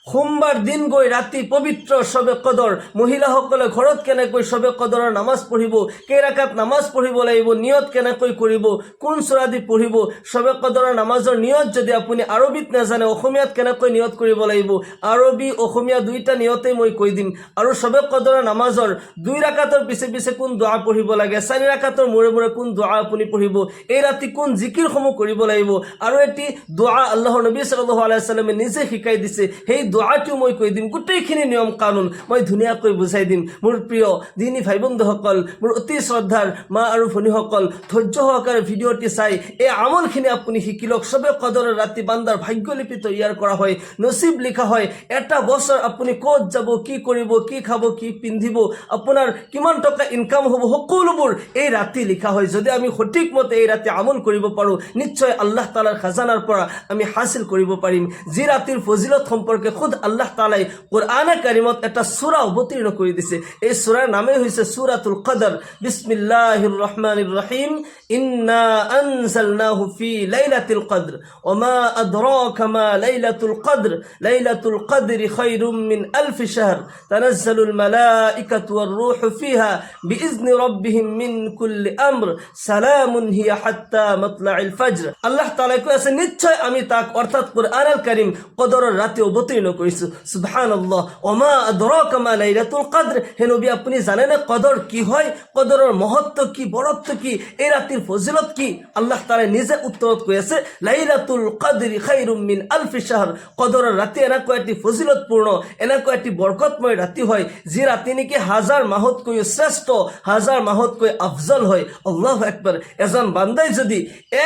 সোমবাৰ দিন গৈ ৰাতি পবিত্ৰ সবে কদৰ মহিলাসকলে ঘৰত কেনেকৈ সবে কদৰৰ নামাজ পঢ়িব, কেইৰাকাত নামাজ পঢ়িব লাগিব, নিয়ত কেনেকৈ কৰিব, কোন সূৰা দি পঢ়িব, সবে কদৰৰ নামাজৰ নিয়ত যদি আপুনি আৰবিত নাজানে অসমীয়াত কেনেকৈ নিয়ত কৰিব লাগিব, আৰবী অসমীয়া দুইটা নিয়তেই মই কৈ দিম। আৰু সবে কদৰৰ নামাজৰ 2 ৰাকাতৰ পিছে পিছে কোন দোৱা পঢ়িব লাগে, 4 ৰাকাতৰ মূৰে মূৰে কোন দোৱা আপুনি পঢ়িব, এই ৰাতি কোন জিকিৰসমূহ কৰিব লাগিব, আৰু এটি দোৱা আল্লাহৰ নবী সাল্লাল্লাহু আলাইহি ওয়াসাল্লামে নিজে শিকাই দিছে, সেই দোৱাটো মই কৈ দিম। গোটেইখিনি নিয়ম কানুন মই ধুনীয়াকৈ বুজাই দিম। মোৰ প্ৰিয় দিনী ভাই বন্ধুসকল, মোৰ অতি শ্ৰদ্ধাৰ মা আৰু ভনীসকল, ধৈৰ্য সহকাৰে ভিডিঅ'টি চাই এই আমলখিনি আপুনি শিকি লওক। সবে কদৰৰ ৰাতি বান্দাৰ ভাগ্যলিপি তৈয়াৰ কৰা হয়, নচিব লিখা হয়। এটা বছৰ আপুনি ক'ত যাব, কি কৰিব, কি খাব, কি পিন্ধিব, আপোনাৰ কিমান টকা ইনকাম হ'ব, সকলোবোৰ এই ৰাতি লিখা হয়। যদি আমি সঠিক মতে এই ৰাতি আমল কৰিব পাৰোঁ, নিশ্চয় আল্লাহ তাআলাৰ খাজানাৰ পৰা আমি হাসিল কৰিব পাৰিম। যি ৰাতিৰ ফজিলত সম্পৰ্কে খুদ আল্লাহ তাআলাই কোরআনে কারিমত এটা সূরা অবতীর্ণ করে দিছে। এই সূরার নামে হইছে সূরাতুল কদর। বিসমিল্লাহির রহমানির রহিম। ইন্না আনজালনাহু ফি লাইলাতিল কদর ওমা আদরাকা মা লাইলাতুল কদর লাইলাতুল কদরি খায়রুম মিন আলফি শাহর তানাজ্জালুল মালাইকাতু ওয়ার রূহু ফিহা বিইজনি রাব্বিহিম মিন কুল্লি আমর সালামুন হিয়া হাত্তা মাতলাইল ফজর। আল্লাহ তাআলা কইছে নিশ্চয় আমি তাক অর্থাৎ কোরআনুল কারীম কদরের রাতে অবতীর্ণ করেছি। সুবহানাল্লাহ। ওমা আদরাকা মা লাইলাতুল কদর, হে নবী আপনি জানেন না কদর কি হয়, কদরের মহত্ব কি, বড়ত্ব কি, এই রাতের ফজিলত কি? আল্লাহ তাআলা নিজে উত্তরত কইছে লাইলাতুল কদরি খায়রুম মিন আলফি শাহর। কদরের রাতে এনেকুৱা এটি ফজিলতপূর্ণ, এনেকুৱা এটি বরকতময় রাতি হয়, যে রাতি নাকি 1000 মাহতকৈ শ্রেষ্ঠ, 1000 মাহতকৈ আফজল হয়। আল্লাহু আকবার। এজন বান্দাই যদি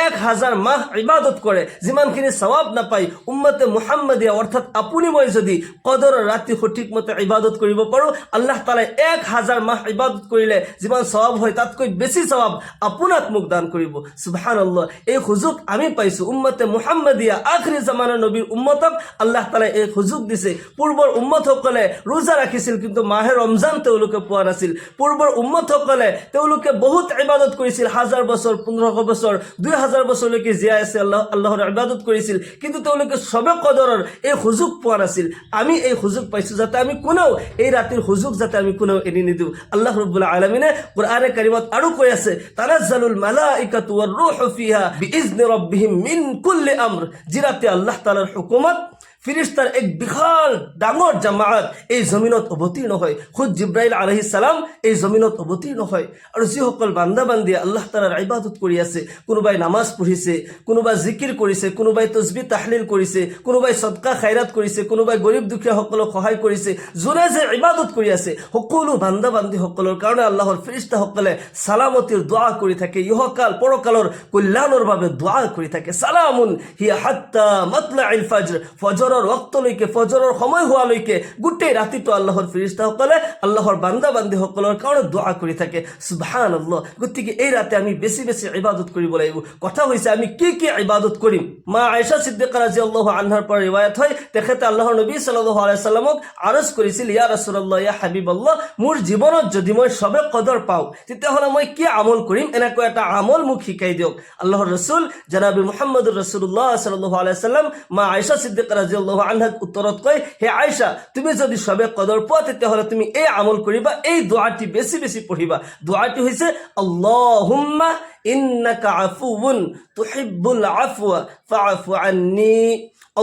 1000 মাহ ইবাদত করে যিমানখিনি সওয়াব নাপায়, উম্মতে মুহাম্মাদিয়া অর্থাৎ আপুনি মই যদি কদৰৰ ৰাতি সঠিক মতে ইবাদত কৰিব পাৰোঁ, আল্লাহ তাআলাই 1000 মাহ ইবাদত কৰিলে যিমান সওয়াব হয় তাতকৈ বেছি সওয়াব আপোনাক মোক দান কৰিব। সুবহানাল্লাহ। এই সুযোগ আমি পাইছোঁ, উম্মতে মুহাম্মাদিয়া আখিৰি জামানাৰ নবীৰ উম্মতক আল্লাহ তাআলাই এই সুযোগ দিছে। পূৰ্বৰ উম্মতসকলে ৰোজা ৰাখিছিল কিন্তু মাহে ৰমজান তেওঁলোকে পোৱা নাছিল। পূৰ্বৰ উম্মতসকলে তেওঁলোকে বহুত ইবাদত কৰিছিল, 1000 বছৰ, 1500 বছৰ, 2000 বছৰলৈকে জীয়াই আছে আল্লাহৰ ইবাদত কৰিছিল, কিন্তু তেওঁলোকে সবে কদৰৰ এই সুযোগ পোৱা নাছিল। আমি এই সুযোগ পাইছোঁ, যাতে আমি কোনেও এই ৰাতিৰ সুযোগ যাতে আমি কোনেও এৰি নিদিওঁ। আল্লাহ রাব্বুল আলামিনে কোরআনে কারিমত আৰু কৈ আছে তানাজ্জালুল মালাইকাতু ওয়ার রূহু ফিহা বিইজনি রাব্বিহিম মিন কুল্লি আমর। যি ৰাতি আল্লাহ তাআলাৰ হুকুমত ফিরিস্তার এক বিশাল ডাঙর জামাত এই জমিনত অবতীর্ণ হয়। খুদ জিব্রাইল আলাইহিস সালাম এই জমিনত অবতীর্ণ হয়। আৰু যিসকল বান্দা বান্দি আল্লাহ তাআলাৰ ইবাদত কৰি আছে, কোনোবাই নামাজ পঢ়িছে, কোনোবাই জিকিৰ কৰিছে, কোনোবাই তসবিহ তাহলিল কৰিছে, কোনোবাই সদকা খায়ৰাত কৰিছে, কোনোবাই গৰীব দুখীয়াসকলক সহায় কৰিছে, যোনে যে ইবাদত কৰি আছে সকলো বান্দা বান্দিসকলৰ কাৰণে আল্লাহৰ ফেৰেশতাসকলে সালামতিৰ দোয়া কৰি থাকে, ইহকাল পৰকালৰ কল্যাণৰ বাবে দোয়া কৰি থাকে। সালামুন হিয়া হাত্তা মাতলাইল ফজর। ফজৰৰ ৰক্তলৈকে, ফজৰৰ সময় হোৱালৈকে গোটেই ৰাতিটো আল্লাহৰ ফেৰেশতাসকলে আল্লাহৰ বান্দা বান্দিসকলৰ কাৰণে দোয়া কৰি থাকে। সুবহানাল্লাহ। গতিকে এই ৰাতে আমি বেছি বেছি ইবাদত কৰিব লাগিব। কথা হৈছে আমি কি কি ইবাদত কৰিম। মা আয়েশা সিদ্দিকা রাদিয়াল্লাহু আনহাৰ পৰা ৰিৱায়াত হয়, তেখেতে আল্লাহৰ নবী সাল্লাল্লাহু আলাইহি সাল্লামক আৰজ কৰিছিল, ইয়া ৰাসূলুল্লাহ, ইয়া হাবিবাল্লাহ, মোৰ জীৱনত যদি মই সবে কদৰ পাওঁ তেতিয়াহ'লে মই কি আমল কৰিম, এনেকুৱা এটা আমল মোক শিকাই দিয়ক। আল্লাহৰ ৰাসূল জনাবে মুহাম্মদুৰ ৰাসূলুল্লাহ সাল্লাল্লাহু আলাইহি সাল্লাম মা আয়েশা সিদ্দিকা রাদিয়াল্লাহু আনহাক উত্তৰত কয়, হে আয়েশা, তুমি যদি সবে কদৰ পোৱা তেতিয়াহ'লে তুমি এই আমল কৰিবা, এই দোয়াটি বেছি বেছি পঢ়িবা। দোয়াটি হৈছে আল্লাহুম্মা ইন্নাকা আফুউন তুহিব্বুল আফওয়া ফাআফু আন্নী।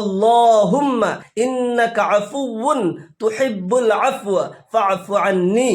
আল্লাহুম্মা ইন্নাকা আফুউন তুহিব্বুল আফওয়া ফাআফু আন্নী।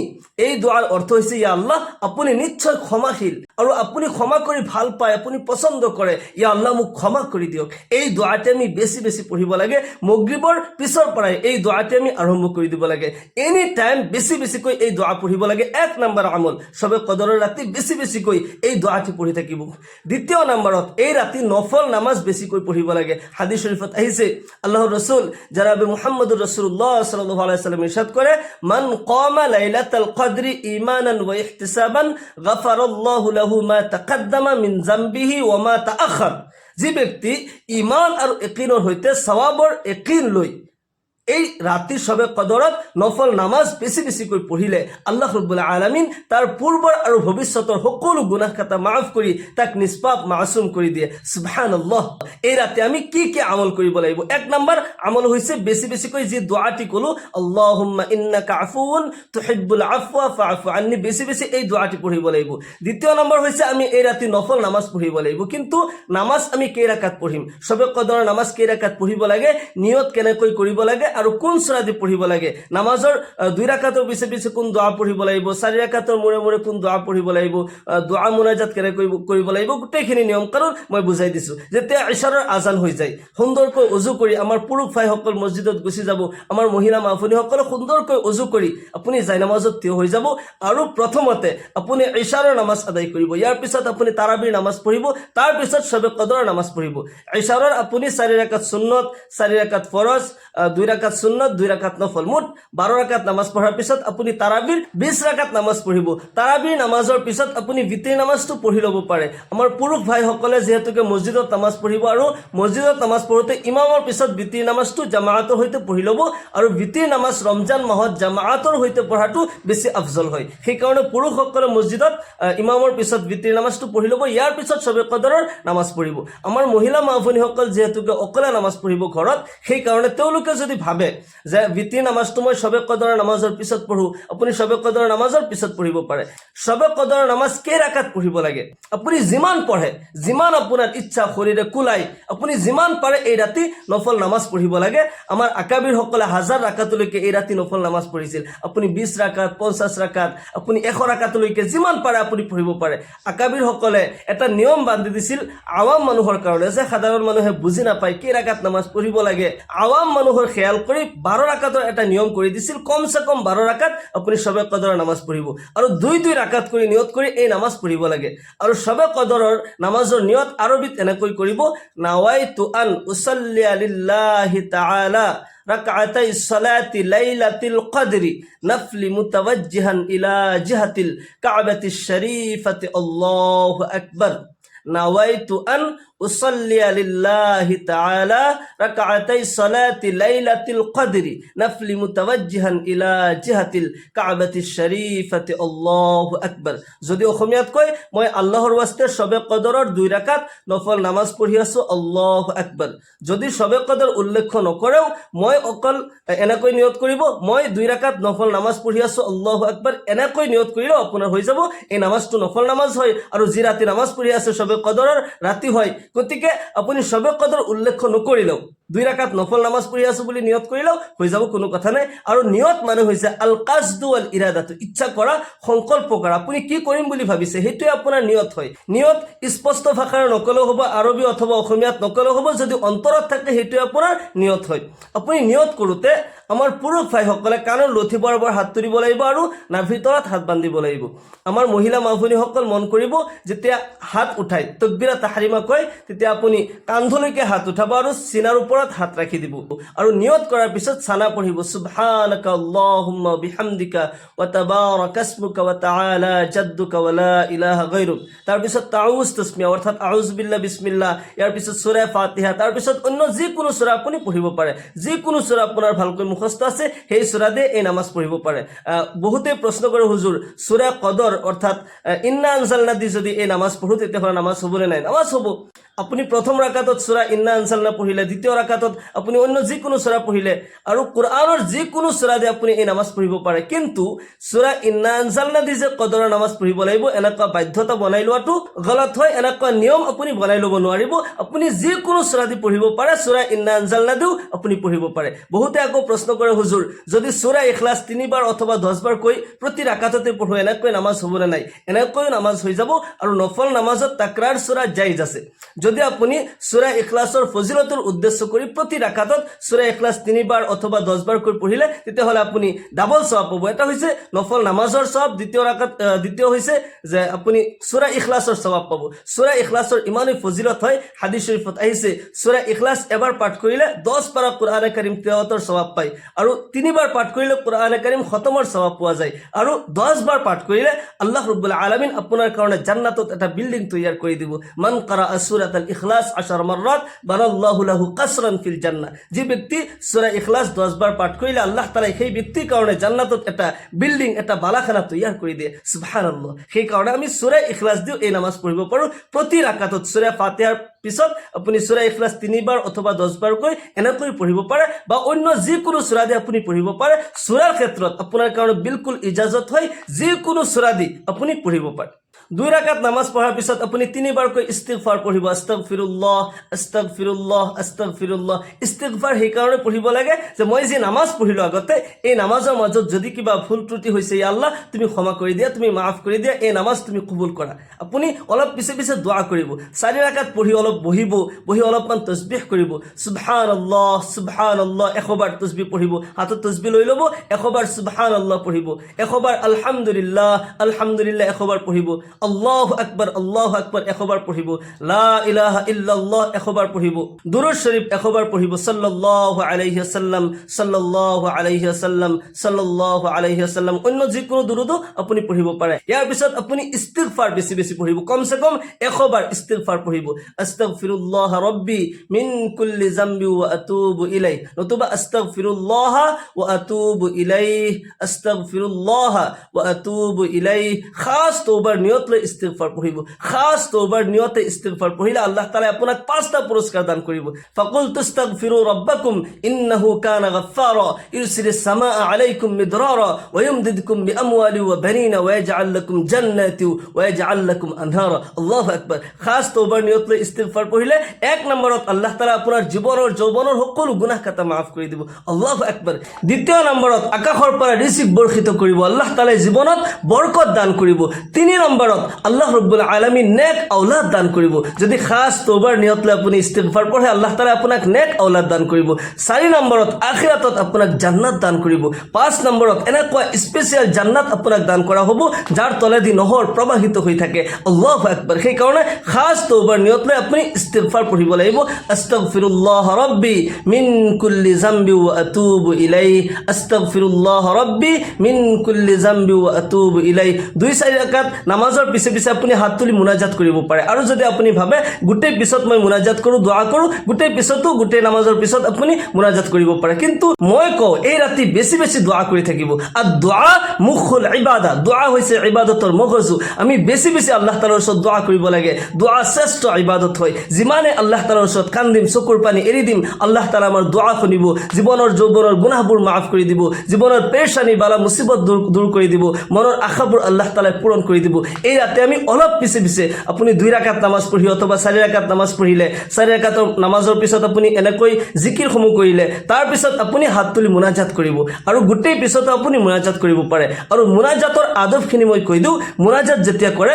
এই দোয়াৰ অৰ্থ হৈছে, ইয়া আল্লাহ, আপুনি নিশ্চয় ক্ষমাশীল আৰু আপুনি ক্ষমা কৰি ভাল পায়, আপুনি পছন্দ কৰে, ইয়া আল্লাহ মোক ক্ষমা কৰি দিয়ক। এই দোয়াটি আমি বেছি বেছি পঢ়িব লাগে। মাগৰিবৰ পিছৰ পৰাই এই দোয়াটি আমি আৰম্ভ কৰি দিব লাগে। এনি টাইম বেছি বেছিকৈ এই দোয়া পঢ়িব লাগে। 1 নম্বৰ আমল, সবে কদৰৰ ৰাতি বেছি বেছিকৈ এই দোয়াটি পঢ়ি থাকিব। দ্বিতীয় নম্বৰত এই ৰাতি নফল নামাজ বেছিকৈ পঢ়িব লাগে। হাদিস শরীফত আহিছে, আল্লাহর রাসূল জনাবে মুহাম্মদুর রাসূলুল্লাহ সাল্লাল্লাহু আলাইহি ওয়াসাল্লাম ইরশাদ করে, মান কামা লাইলাতাল কদরি ঈমানান ওয়া ইহতিসাবান গাফারাল্লাহু লাহু মা তাকাদ্দামা মিন যামবিহি ওয়া মা তাআখার। যে ব্যক্তি ঈমান আৰু ইয়াকিনৰ সৈতে সওয়াবৰ ইয়াকিন লৈ এই ৰাতি সবে কদৰত নফল নামাজ বেছি বেছিকৈ পঢ়িলে আল্লাহ ৰাব্বুল আলামিন তাৰ পূৰ্বৰ আৰু ভৱিষ্যতৰ সকলো গুনাহ খাতা মাফ কৰি তাক নিষ্পাপ মাসুম কৰি দিয়ে সুবহানাল্লাহ। এই ৰাতি আমি কি কি আমল কৰিব লাগিব? এক নম্বৰ আমল হৈছে বেছি বেছিকৈ যি দোৱাটি কলো আল্লাহুম্মা ইন্নাকা আফুউন তুহিব্বুল আফওয়া ফাআফু আন্নি, বেছি বেছি এই দোৱাটি পঢ়িব লাগিব। দ্বিতীয় নম্বৰ হৈছে আমি এই ৰাতি নফল নামাজ পঢ়িব লাগিব। কিন্তু নামাজ আমি কেই ৰাকাত পঢ়িম, সবে কদৰৰ নামাজ কেই ৰাকাত পঢ়িব লাগে, নিয়ত কেনেকৈ কৰিব লাগে আৰু কোন সূৰা দি পঢ়িব লাগে, নামাজৰ 2 ৰাকাতৰ পিছে পিছে কোন দোৱা পঢ়িব লাগিব, 4 ৰাকাতৰ মূৰে মূৰে কোন দোৱা পঢ়িব লাগিব, দোৱা মুনাজাত কেনেকৈ কৰিব লাগিব, গোটেইখিনি নিয়ম কানুন মই বুজাই দিছোঁ। যেতিয়া ইশাৰৰ আজান হৈ যায় সুন্দৰকৈ অজু কৰি আমাৰ পুৰুষ ভাইসকল মছজিদত গুচি যাব, আমাৰ মহিলা মাফুনীসকলে সুন্দৰকৈ অজু কৰি আপুনি জায়নামাজত থিয় হৈ যাব আৰু প্ৰথমতে আপুনি ইশাৰৰ নামাজ আদায় কৰিব। ইয়াৰ পিছত আপুনি তাৰাবিৰ নামাজ পঢ়িব, তাৰ পিছত সবে কদৰৰ নামাজ পঢ়িব। ইশাৰৰ আপুনি 4 ৰাকাত সুন্নত, 4 ৰাকাত ফৰজ, 2 ৰাকাত সুন্নত, 2 ৰাকাত নফল, মুঠ 12 ৰাকাত নামাজ পঢ়াৰ পিছত আপুনি তাৰাবিৰ 20 ৰাকাত নামাজ পঢ়িব। তাৰাবিৰ নামাজৰ পিছত আপুনি বিতিৰ নামাজটো পঢ়ি ল'ব পাৰে। আমাৰ পুৰুষ ভাইসকলে যিহেতুকে মছজিদত নামাজ পঢ়িব আৰু মছজিদত নামাজ পঢ়োতে ইমামৰ পিছত বিতিৰ নামাজটো জামাআতৰ সৈতে পঢ়ি ল'ব আৰু বিতিৰ নামাজ ৰমজান মাহত জামাআতৰ সৈতে পঢ়াটো বেছি আফজল হয়। সেইকাৰণে পুৰুষসকলে মছজিদত ইমামৰ পিছত বিতিৰ নামাজটো পঢ়ি ল'ব, ইয়াৰ পিছত সবে কদৰৰ নামাজ পঢ়িব। আমাৰ মহিলা মাহফুনীসকল যিহেতুকে অকলে নামাজ পঢ়িব ঘৰত, সেইকাৰণে তেওঁলোকে যদি ভাবে যে বিতিৰ নামাজটো মই সবে কদৰৰ নামাজৰ পিছত পঢ়ো, আপুনি সবে কদৰৰ নামাজৰ পিছত পঢ়িব পাৰে। সবে কদৰৰ নামাজ কেই ৰাকাত পঢ়িব লাগে আপুনি যিমান পঢ়ে, যিমান আপোনাৰ ইচ্ছা শৰীৰে কুলাই আপুনি যিমান পাৰে এই ৰাতি নফল নামাজ পঢ়িব লাগে। আমাৰ আকাবিৰসকলে 1000 ৰাকাতলৈকে এই ৰাতি নফল নামাজ পঢ়িছিল। আপুনি 20 ৰাকাত, 50 ৰাকাত, আপুনি 100 ৰাকাতলৈকে যিমান পাৰে আপুনি পঢ়িব পাৰে। আকাবিৰসকলে এটা নিয়ম বান্ধি দিছিল আৱাম মানুহৰ কাৰণে, যে সাধাৰণ মানুহে বুজি নাপায় কেই ৰাকাত নামাজ পঢ়িব লাগে। আৱাম মানুহৰ খেয়াল কৰি 12 ৰাকাতৰ এটা নিয়ম কৰি দিছিল, কমচে কম 12 ৰাকাত আপুনি সবে কদৰৰ নামাজ পঢ়িব আৰু 2 ৰাকাত কৰি নিয়ত কৰি এই নামাজ পঢ়িব লাগে। আৰু সবে কদৰৰ নামাজৰ নিয়ত আৰবিত এনেকৈ কৰিব, নাৱাইতু আন উছল্লিয়া লিল্লাহি তাআলা রাকাতাই সালাতি লাইলাতিল কদরি নফলি মুতাওয়াজ্জিহান ইলা জিহাতিল কাবাতিশ শরীফাতি আল্লাহু আকবার। নাওয়াইতু আন উসাল্লিয়া লিল্লাহি তাআলা রাকাতাই সালাতি লাইলাতিল কদরি নফলি মুতাওয়াজ্জিহান ইলা জিহাতিল কাবাতিশ শরীফাতি আল্লাহু আকবার। যদি অসমীয়াত কয়, মই আল্লাহৰ ওয়াস্তে সবে কদৰৰ 2 ৰাকাত নফল নামাজ পঢ়ি আছো আল্লাহু আকবার। যদি সবে কদৰ উল্লেখ নকৰেও মই অকল এনেকৈ নিয়ত কৰিব, মই 2 ৰাকাত নফল নামাজ পঢ়ি আছো আল্লাহু আকবার, এনেকৈ নিয়ত কৰিলেও আপোনাৰ হৈ যাব। এই নামাজটো নফল নামাজ হয় আৰু যি ৰাতি নামাজ পঢ়ি আছে সবে কদৰৰ ৰাতি হয়, গতিকে আপুনি সবে কদৰ উল্লেখ নকৰিলেও 2 ৰাকাত নফল নামাজ পঢ়ি আছো বুলি নিয়ত কৰিলেও হৈ যাব, কোনো কথা নাই। আৰু নিয়ত মানে হৈছে আল কাসদু ওয়াল ইৰাদাতু, ইচ্ছা কৰা, সংকল্প কৰা, আপুনি কি কৰিম বুলি ভাবিছে সেইটোৱে আপোনাৰ নিয়ত হয়। নিয়ত স্পষ্ট ভাষাৰ নকলেও হ'ব, আৰবী অথবা অসমীয়াত নকলেও হ'ব, যদি অন্তৰত থাকে সেইটোৱে আপোনাৰ নিয়ত হয়। আপুনি নিয়ত কৰোঁতে আমাৰ পুৰুষ ভাইসকলে কাণৰ লঠি বৰাবৰ হাত তুলিব লাগিব আৰু নাভিৰ তলত হাত বান্ধিব লাগিব। আমাৰ মহিলা মাহফুনীসকল মন কৰিব, যেতিয়া হাত উঠাই তকবিৰা তাহৰিমা কয় তেতিয়া আপুনি কান্ধলৈকে হাত উঠাব আৰু চিনাৰ ওপৰত হাত ৰাখি দিব আৰু নিয়ত কৰাৰ পিছত সানা পঢ়িব, সুবহানাকা আল্লাহুম্মা বিহামদিকা ওয়া তাবারাকা ইসমুকা ওয়া তাআলা জাদ্দুকা ওয়া লা ইলাহা গায়রুক। তাৰ পিছত তাউজ তাসমিয়া অৰ্থাৎ আউযু বিল্লাহ বিসমিল্লাহ, ইয়াৰ পিছত সূৰা ফাতিহা, তাৰ পিছত অন্য যিকোনো সূৰা আপুনি পঢ়িব পাৰে। যিকোনো সূৰা আপোনাৰ ভালকৈ মুখস্থ আছে সেই সূৰা দিয়ে এই নামাজ পঢ়িব পাৰে। বহুতে প্ৰশ্ন কৰে, হুজুৰ সূৰা কদৰ অৰ্থাৎ ইন্না আনজালনা দি যদি এই নামাজ পঢ়ো তেতিয়াহ'লে নামাজ হ'বনে নাই? নামাজ হ'ব। আপুনি প্ৰথম ৰাকাতত সূৰা ইন্না আনজালনা পঢ়িলে, দ্বিতীয় ৰাকাতত আপুনি অন্য যিকোনো সূৰা পঢ়িলে আৰু কোৰআনৰ যিকোনো সূৰা দিয়ে আপুনি এই নামাজ পঢ়িব পাৰে। কিন্তু সূৰা ইন্না আনজালনা দি যে কদৰৰ নামাজ পঢ়িব লাগিব এনেকুৱা বাধ্যতা বনাই লোৱাটো গলত হয়, এনেকুৱা নিয়ম আপুনি বনাই ল'ব নোৱাৰিব। আপুনি যিকোনো সূৰা দি পঢ়িব পাৰে, সূৰা ইন্না আনজালনা দিও আপুনি পঢ়িব পাৰে। বহুতে আকৌ প্ৰশ্ন কৰে, হুজুৰ যদি সূৰা ইখলাছ 3 বাৰ অথবা 10 বাৰ কৈ প্ৰতি ৰাকাততে পঢ়ো এনেকৈ নামাজ হ'বনে নাই? এনেকৈ নামাজ হৈ যাব আৰু নফল নামাজত তাকৰাৰ সূৰা জায়েজ আছে। যদি আপুনি সূৰা ইখলাছৰ ফজিলতৰ উদ্দেশ্য কৰি প্ৰতি ৰাকাতত সূৰা ইখলাছ 3 বাৰ অথবা 10 বাৰ কৈ পঢ়িলে তেতিয়াহ'লে আপুনি ডাবল সওয়াব পাব। এটা হৈছে নফল নামাজৰ সওয়াব, দ্বিতীয় হৈছে যে আপুনি সূৰা ইখলাছৰ সওয়াব পাব। সূৰা ইখলাছৰ ইমানেই ফজিলত হয়, হাদিস শৰীফত আহিছে সূৰা ইখলাছ এবাৰ পাঠ কৰিলে 10 পাৰা কোৰআনে কাৰীম তিলাওয়াতৰ সওয়াব পায় আৰু 3 বাৰ পাঠ কৰিলে কোৰআনে কাৰীম খতমৰ সওয়াব পোৱা যায় আৰু 10 বাৰ পাঠ কৰিলে আল্লাহ ৰাব্বুল আলামিন আপোনাৰ কাৰণে জান্নাতত এটা বিল্ডিং তৈয়াৰ কৰি দিব। মান কাৰা সূৰাত সূরাতুল ইখলাস 10 মাররাত বানাল্লাহু লাহু কাসরান ফিল জান্নাহ। যে ব্যক্তি সূরা ইখলাস 10 বার পাঠ করিলে আল্লাহ তাআলা সেই ব্যক্তির কারণে জান্নাতত একটা বিল্ডিং, একটা বালাখানা তৈয়ার করে দিয়ে। সুবহানাল্লাহ। সেই কারণে আমি সূরা ইখলাস দিও এই নামাজ পঢ়িব পাৰোঁ। প্ৰতি ৰাকাতত সূরা ফাতিহাৰ পিছত আপুনি সূরা ইখলাস 3 বাৰ অথবা 10 বাৰকৈ এনেকৈ পঢ়িব পাৰে, বা অন্য যিকোনো সূৰা দি আপুনি পঢ়িব পাৰে। সূৰাৰ ক্ষেত্ৰত আপোনাৰ কাৰণে বিলকুল ইজাজত হয়, যিকোনো সূৰা দি আপুনি পঢ়িব পাৰে। 2 রাকাত নামাজ পঢ়াৰ পিছত আপুনি 3 বাৰকৈ ইস্তিগফাৰ পঢ়িব। আস্তাগফিৰুল্লাহ আস্তাগফিৰুল্লাহ আস্তাগফিৰুল্লাহ। ইস্তিগফাৰ সেই কাৰণে পঢ়িব লাগে যে মই যে নামাজ পঢ়িলোঁ আগতে, এই নামাজৰ মাজত যদি কিবা ভুল ত্ৰুটি হৈছে, ইয়া আল্লাহ তুমি ক্ষমা কৰি দিয়া, তুমি মাফ কৰি দিয়া, এই নামাজ তুমি কবুল কৰা। আপুনি অলপ পিছে পিছে দোয়া কৰিব। 4 ৰাকাত পঢ়ি অলপ বহি অলপমান তসবিহ কৰিব। সুবহানাল্লাহ সুবহানাল্লাহ 100 বাৰ তসবিহ পঢ়িব। হাতত তসবিহ লৈ ল'ব, 100 বাৰ সুবহানাল্লাহ পঢ়িব, 100 বাৰ আলহামদুলিল্লাহ আলহামদুলিল্লাহ 100 বাৰ পঢ়িব। আল্লাহু আকবার 100 বাৰ পঢ়িব। লা ইলাহা ইল্লাল্লাহ 100 বাৰ পঢ়িব। দুরূদ শরীফ 100 বাৰ পঢ়িব। সাল্লাল্লাহু আলাইহি ওয়াসাল্লাম সাল্লাল্লাহু আলাইহি ওয়াসাল্লাম সাল্লাল্লাহু আলাইহি ওয়াসাল্লাম। অন্য যিকোনো দুরুদও আপুনি পঢ়িব পাৰে। ইয়াৰ পিছত আপুনি ইস্তিগফাৰ বেছি বেছি পঢ়িব। কমসে কম 100 বাৰ ইস্তিগফাৰ পঢ়িব। আস্তাগফিরুল্লাহ রব্বি মিন কুল্লি যামবি ওয়া আতুবু ইলাইহি, নতুবা আস্তাগফিরুল্লাহ ওয়া আতুবু ইলাইহি, আস্তাগফিরুল্লাহ ওয়া আতুবু ইলাইহি। খাস তওবার নিয়ত লৈ ইস্তিগফাৰ পঢ়িব। খাস তওবার নিয়তে ইস্তিগফাৰ পঢ়িলে আল্লাহ তাআলা আপোনাক 5টা পুৰস্কাৰ দান কৰিব। ফাকুল তুস্তাগফিরু রাব্বাকুম ইন্নাহু কানা গাফফারা ইরসিলিস সামাআ আলাইকুম মিদরারা ওয়া ইমদিদকুম বিআমওয়ালি ওয়া বানিনা ওয়া ইয়াজআল লাকুম জান্নাতি ওয়া ইয়াজআল লাকুম আনহারা। আল্লাহু আকবার। খাস তওবার নিয়ত লৈ ইস্তিগফাৰ পঢ়িলে 1 নম্বৰত আল্লাহ তাআলা আপোনাৰ জীৱনৰ যৌৱনৰ সকলো গুনাহ খাতা মাফ কৰি দিব। আল্লাহু আকবার। দ্বিতীয় নম্বৰত আকাশৰ পৰা ৰিজিক বৰ্ষিত কৰিব। আল্লাহ তাআলা জীৱনত বৰকত দান কৰিব। 3 নম্বৰত আল্লাহ রাব্বুল আলামিন নেক আওলাদ দান কৰিব। যদি খাস তওবার নিয়ত লৈ আপুনি ইস্তিগফাৰ পঢ়ে আল্লাহ তাআলা আপোনাক নেক আওলাদ দান কৰিব। 4 নম্বৰত আখিৰাতত আপোনাক জান্নাত দান কৰিব। 5 নম্বৰত এনেকুৱা স্পেচিয়েল জান্নাত আপোনাক দান কৰা হ'ব যাৰ তলেদি নহৰ প্ৰবাহিত হৈ থাকে। আল্লাহু আকবার। সেই কাৰণে খাস তওবার নিয়ত লৈ আপুনি ইস্তিগফাৰ পঢ়িব লাগিব। আস্তাগফিরুল্লাহ রাব্বি মিন কুল্লি যামবি ওয়া আতুবু ইলাইহি, আস্তাগফিরুল্লাহ রাব্বি মিন কুল্লি যামবি ওয়া আতুবু ইলাইহি। 2-4 রাকাত নামাজৰ পিছে পিছে আপুনি হাত তুলি মুনাজাত কৰিব পাৰে। আৰু যদি আপুনি ভাবে গোটেই পিছত মই মুনাজাত কৰোঁ, দোয়া কৰোঁ, গোটেই পিছতো গোটেই নামাজৰ পিছত আপুনি মুনাজাত কৰিব পাৰে। কিন্তু মই কওঁ এই ৰাতি বেছি বেছি দোয়া কৰি থাকিব। আর দোয়া মুখুল ইবাদা, দোয়া হৈছে ইবাদতৰ মগজু। আমি বেছি বেছি আল্লাহ তাআলাৰ ওচৰত দোয়া কৰিব লাগে। দোয়া শ্ৰেষ্ঠ ইবাদত হয়। যিমানে আল্লাহ তাআলাৰ ওচৰত কান্দিম, চকুৰ পানী এৰি দিম, আল্লাহ তাআলা আমাৰ দোয়া শুনিব, জীৱনৰ যৌৱনৰ গুনাহবোৰ মাফ কৰি দিব, জীৱনৰ পেৰেশানি বালা মুসিবত দূৰ কৰি দিব, মনৰ আশাবোৰ আল্লাহ তাআলাই পূৰণ কৰি দিব। এই ৰাতে আমি অলপ পিছে পিছে আপুনি 2 রাকাত নামাজ পঢ়ি অথবা 4 রাকাত নামাজ পঢ়িলে, 4 রাকাতৰ নামাজৰ পিছত আপুনি এনেকৈ জিকিৰসমূহ কৰিলে, তাৰ পিছত আপুনি হাত তুলি মুনাজাত কৰিব। আৰু গোটেই পিছত আপুনি মুনাজাত কৰিব পাৰে। আৰু মুনাজাতৰ আদবখিনি মই কৈ দিওঁ। মুনাজাত যেতিয়া কৰে,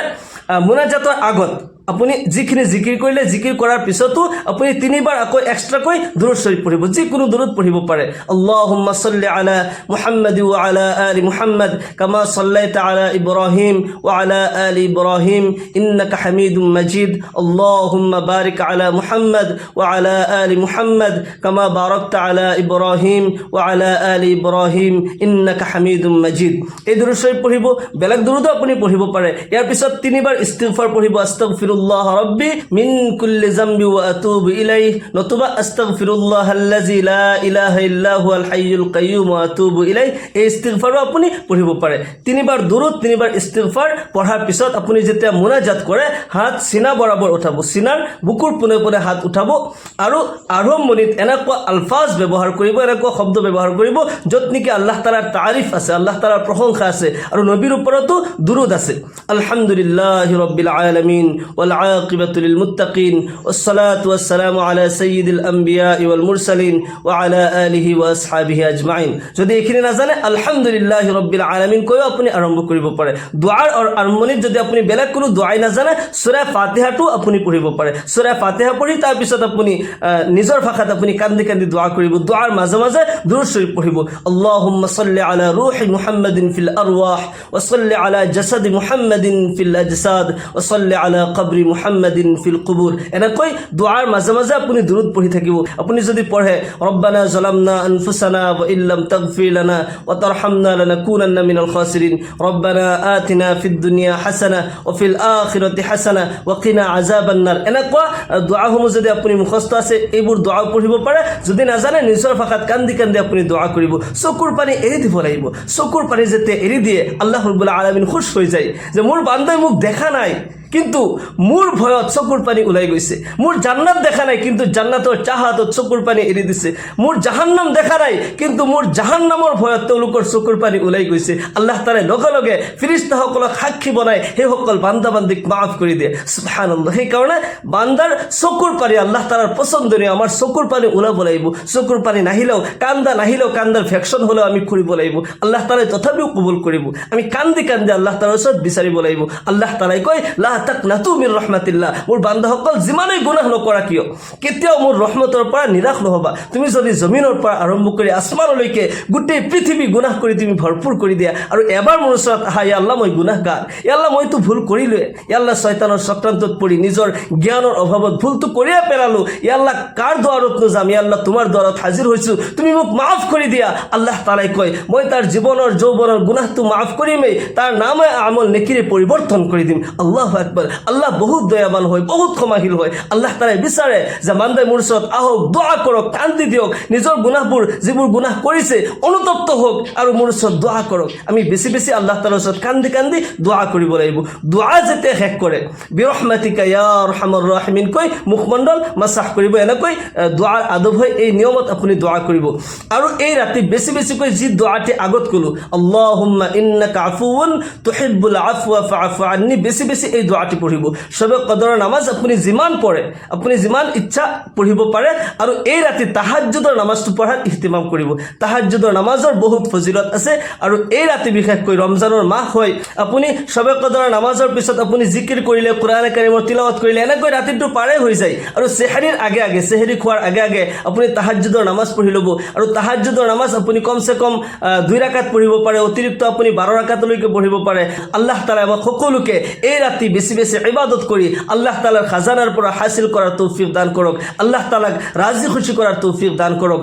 মুনাজাতৰ আগত আপুনি যিখিনি জিকিৰ কৰিলে, জিকিৰ কৰাৰ পিছতো আপুনি 3 বাৰ আকৌ এক্সট্ৰাকৈ দুরূদ শরীফ পঢ়িব। যিকোনো দুরূদ পঢ়িব পাৰে। আল্লাহুম্মা সাল্লি আলা মুহাম্মাদি ওয়া আলা আলি মুহাম্মাদ কামা সাল্লাইতা আলা ইব্রাহিম ওয়া আলা আলি ইব্রাহিম ইন্নাকা হামিদুম মাজিদ। আল্লাহুম্মা বারিক আলা মুহাম্মাদ ওয়া আলা আলি মুহাম্মাদ কামা বারাকতা আলা ইব্রাহিম ওয়া আলা আলি ইব্রাহিম ইন্নাকা হামিদুম মাজিদ। এই দুরূদ শরীফ পঢ়িব। বেলেগ দুরূদও আপুনি পঢ়িব পাৰে। ইয়াৰ পিছত 3 বাৰ ইস্তিগফাৰ পঢ়িব। আস্তাগফিরুল্লাহ রাব্বি মিন কুল্লি যামবি ওয়া আতুবু ইলাইহি, নতুবা আস্তাগফিরুল্লাহাল্লাযী লা ইলাহা ইল্লা হুয়াল হাইয়ুল কাইয়্যুম ওয়া আতুবু ইলাইহি। এই ইস্তিগফাৰো আপুনি পঢ়িব পাৰে। 3 বাৰ দুরূদ, 3 বাৰ ইস্তিগফাৰ পঢ়াৰ পিছত আপুনি যেতিয়া মুনাজাত কৰে হাত সিনা বরাবর উঠাব। সিনাৰ বুকুৰ পোনে পোনে হাত উঠাব আৰু আৰম্ভণিত এনেকুৱা আলফাজ ব্যৱহাৰ কৰিব, এনেকুৱা শব্দ ব্যৱহাৰ কৰিব য'ত নেকি আল্লাহ তাআলাৰ তাৰিফ আছে, আল্লাহ তাআলাৰ প্ৰশংসা আছে আৰু নবীৰ ওপৰতো দুরূদ আছে। আলহামদুলিল্লাহি রাব্বিল আলামিন ওয়াল আকিবাতু লিল মুত্তাকিন ওয়াসসালাতু ওয়াসসালামু আলা সাইয়্যিদিল আমবিয়া ওয়াল মুরসালিন ওয়া আলা আলিহি ওয়া আসহাবিহি আজমাইন। যদি এইখিনি নাজানে আলহামদুলিল্লাহি রাব্বিল আলামিন কৈ আপুনি আৰম্ভ কৰিব পাৰে। দুআৰ আৰম্ভণিত যদি আপুনি বেলেগ কোনো দুআই নাজানে, সূরা ফাতিহাটো আপুনি পঢ়িব পাৰে। সূরা ফাতিহা পঢ়ি তাৰ পিছত আপুনি নিজৰ ভাষাত আপুনি কান্দি কান্দি দোয়া কৰিব। দোয়াৰ মাজে মাজে দুরূদ শরীফ পঢ়িব। আল্লাহুম্মা সাল্লি আলা রূহি মুহাম্মাদিন ফিল আরওয়াহ ওয়া সাল্লি আলা জাসাদি মুহাম্মাদিন ফিল আজসাদ ওয়া সাল্লি আলা কবরি কবরি মুহাম্মাদিন ফিল কুবুর এনেকৈ দুআৰ মাজে মাজে আপুনি দুৰুদ পঢ়ি থাকিব আপুনি যদি পঢ়ে ৰব্বানা যালামনা আনফুসানা ওয়া ইল্লাম তাগফির লানা ওয়া তারহামনা লানাকুনান্না মিনাল খাসিরিন রব্বানা আতিনা ফিদ দুনিয়া হাসানা ওয়া ফিল আখিরাতি হাসানা ওয়া কিনা আযাবান নার এনেকুৱা দুআসমূহ যদি আপুনি মুখস্থ আছে এইবোৰ দুআ পঢ়িব পাৰে যদি নাজানে নিজৰ ভাষাত কান্দি কান্দি আপুনি দুআ কৰিব চকুৰ পানী এৰি দিব লাগিব চকুৰ পানী যেতিয়া এৰি দিয়ে আল্লাহ ৰাব্বুল আলামিন খুশ হৈ যায় যে মোৰ বান্দাই মোক দেখা নাই কিন্তু মোৰ ভয়ত চকুৰ পানী ওলাই গৈছে মোৰ জান্নাত দেখা নাই কিন্তু জান্নাতৰ চাহাতত চকুৰ পানী এৰি দিছে মোৰ জাহান্নাম দেখা নাই কিন্তু মোৰ জাহান্নামৰ ভয়ত তেওঁলোকৰ চকুৰ পানী ওলাই গৈছে আল্লাহ তাআলাই লগে লগে ফেৰেশতাসকলক সাক্ষী বনাই সেইসকল বান্দা বান্দিক মাফ কৰি দিয়ে সুবহানাল্লাহ সেইকাৰণে বান্দাৰ চকুৰ পানী আল্লাহ তাআলাৰ পছন্দনীয় আমাৰ চকুৰ পানী ওলাব লাগিব চকুৰ পানী নাহিলেও কান্দাৰ ভেকশন হলেও আমি কৰিব লাগিব আল্লাহ তাআলাই তথাপিও কবুল কৰিব আমি কান্দি কান্দি আল্লাহ তাআলাৰ ওচৰত বিচাৰিব লাগিব আল্লাহ তাআলাই কয় লা তাকনাতু মিৰ ৰাহমাতিল্লাহ মোৰ বান্দাসকল যিমানেই গুনাহ নকৰা কিয় কেতিয়াও মোৰ ৰহমতৰ পৰা নিৰাশ নহবা তুমি যদি জমিনৰ পৰা আৰম্ভ কৰি আসমানলৈকে গোটেই পৃথিৱী গুনাহ কৰি তুমি ভৰপুৰ কৰি দিয়া আৰু এবাৰ মোৰ ওচৰত আহা ইয়া আল্লাহ মই গুনাহগাৰ ইয়া আল্লাহ মইতো ভুল কৰিলোৱে ইয়া আল্লাহ শয়তানৰ চক্ৰান্তত পৰি নিজৰ জ্ঞানৰ অভাৱত ভুলটো কৰিয়ে পেলালো ইয়া আল্লাহ কাৰ দুৱাৰত যাম ইয়া আল্লাহ তোমাৰ দুৱাৰত হাজিৰ হৈছো তুমি মোক মাফ কৰি দিয়া আল্লাহ তাআলাই কয় মই তাৰ জীৱনৰ যৌৱনৰ গুনাহটো মাফ কৰিমেই তাৰ নামে আমল নেকিৰে পৰিৱৰ্তন কৰি দিম আল্লাহু আকবার আল্লাহ বহুত দয়াবান হয় বহুত ক্ষমাশীল হয় আল্লাহ তাআলাই বিচাৰে যে বান্দাই মোৰ ওচৰত আহক দোয়া কৰক কান্দি দিয়ক নিজৰ গুনাহবোৰ যিবোৰ গুনাহ কৰিছে অনুতপ্ত হোক আৰু মোৰ ওচৰত দোয়া কৰক আমি বেছি বেছি আল্লাহ তাআলাৰ ওচৰত কান্দি কান্দি দোয়া কৰিব লাগিব দোয়া যেতিয়া শেষ কৰে বিৰহমাতিকা ইয়া আৰহামাৰ ৰাহিমিন কৈ মুখমণ্ডল মাসাহ কৰিব এনেকৈ দোৱাৰ আদব হয় এই নিয়মত আপুনি দোয়া কৰিব আৰু এই ৰাতি বেছি বেছিকৈ যি দোয়াটি আগত কলো আল্লাহুম্মা ইন্নাকা আফুউন তুহিব্বুল আফওয়া ফাআফু আন্নি বেছি বেছি এই দোয়াটি পঢ়িব শবে কদৰৰ নামাজ আপুনি যিমান পঢ়ে আপুনি যিমান ইচ্ছা পঢ়িব পাৰে আৰু এই ৰাতি তাহাজ্জুদৰ নামাজটো পঢ়াৰ ইহতিমাম কৰিব তাহাজ্জুদৰ নামাজৰ বহুত ফজিলত আছে আৰু এই ৰাতি বিশেষকৈ ৰমজানৰ মাহ হয় আপুনি শবে কদৰৰ নামাজৰ পিছত আপুনি জিকিৰ কৰিলে কোৰআন কাৰীমৰ তিলাওয়াত কৰিলে এনেকৈ ৰাতিটো পাৰে হৈ যায় আৰু সেহৰিৰ আগে আগে সেহৰি খোৱাৰ আগে আগে আপুনি তাহাজ্জুদৰ নামাজ পঢ়ি ল'ব আৰু তাহাজ্জুদৰ নামাজ আপুনি কমসে কম 2 ৰাকাত পঢ়িব পাৰে অতিৰিক্ত আপুনি 12 ৰাকাতলৈকে পঢ়িব পাৰে আল্লাহ তাআলা আমাক সকলোকে এই ৰাতি বেছি বেছি ইবাদত কৰি আল্লাহ তাআলাৰ খাজানাৰ পৰা হাসিল করার তৌফিক দান করুক আল্লাহ তাআলাক রাজি খুশি করার তৌফিক দান করুক